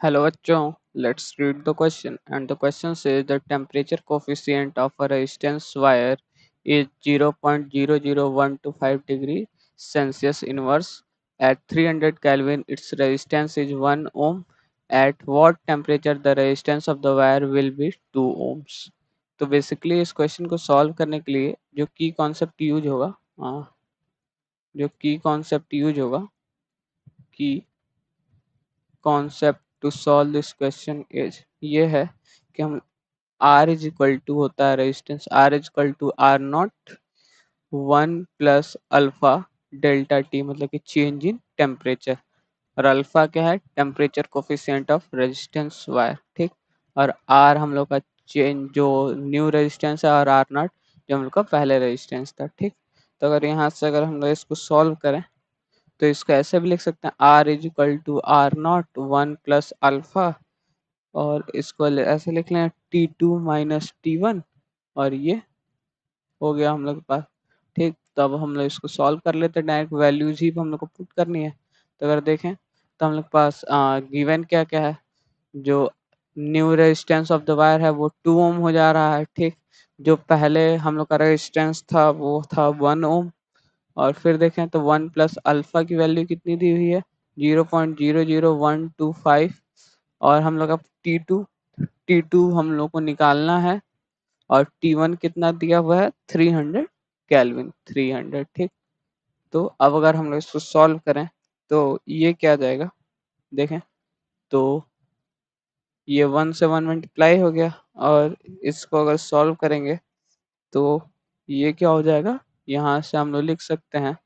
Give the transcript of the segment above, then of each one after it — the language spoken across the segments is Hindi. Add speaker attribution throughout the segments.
Speaker 1: Hello बच्चों, let's read the question and the question says the temperature coefficient of a resistance wire is 0.00125 degree Celsius inverse. At 300 Kelvin its resistance is 1 ohm. At what temperature the resistance of the wire will be 2 ohms. तो बेसिकली इस क्वेश्चन को सॉल्व करने के लिए जो की कॉन्सेप्ट यूज होगा की concept to solve this question is ये है कि हम R इज इक्वल टू होता है resistance R is equal to R not 1 + alpha delta T मतलब कि चेंज इन टेम्परेचर और अल्फा क्या है temperature coefficient of resistance wire ठीक और R हम लोग का चेंज जो न्यू रेजिस्टेंस है और आर नॉट जो हम लोग का पहले रेजिस्टेंस था ठीक। तो अगर यहाँ से अगर हम लोग इसको सॉल्व करें तो इसको ऐसे भी लिख सकते हैं R is equal to R not 1 + alpha और इसको ऐसे लिख लें T2 - T1 और ये हो गया हम लोग के पास ठीक। तो अब हम लोग इसको सॉल्व कर लेते हैं डायरेक्ट वैल्यूज ही हम लोग को पुट करनी है। तो अगर देखें तो हम लोग के पास गिवन क्या क्या है जो new resistance of the wire है वो 2 ओम हो जा रहा है ठीक। जो पहले हम लोग का रेजिस्टेंस था वो था 1 ओम और फिर देखें तो 1 + अल्फा की वैल्यू कितनी दी हुई है 0.00125 और हम लोग का T2 हम लोग को निकालना है और T1 कितना दिया हुआ है 300 केल्विन 300 ठीक। तो अब अगर हम लोग इसको सॉल्व करें तो ये क्या आ जाएगा देखें तो ये 1 से 1 मल्टीप्लाई हो गया और इसको अगर सॉल्व करेंगे तो ये क्या हो जाएगा यहाँ से हम लोग लिख सकते हैं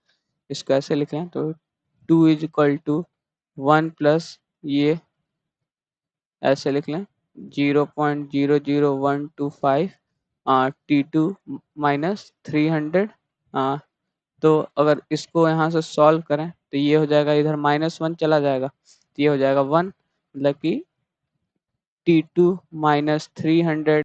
Speaker 1: इसको ऐसे लिखें तो 2 इज इक्वल टू 1 प्लस ये ऐसे लिख लें 0.00125 T2 - 300 तो अगर इसको यहाँ से सॉल्व करें तो ये हो जाएगा इधर -1 चला जाएगा तो ये हो जाएगा 1 मतलब कि T2 - 300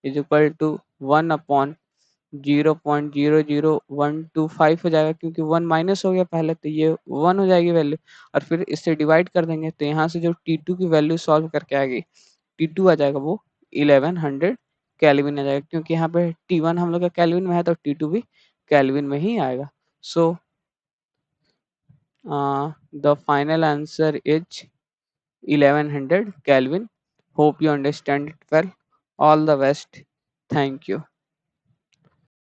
Speaker 1: इज इक्वल टू 1/0.00125 हो जाएगा क्योंकि 1 माइनस हो गया पहले तो ये 1 हो जाएगी वैल्यू और फिर इससे डिवाइड कर देंगे तो यहाँ से जो T2 की वैल्यू सॉल्व करके आएगी T2 आ जाएगा वो 1100 केल्विन आ जाएगा क्योंकि यहाँ पे T1 हम लोग का केल्विन में है तो T2 भी केल्विन में ही आएगा। So the final answer is 1100 Kelvin. Hope you understand it well. All the best. Thank you.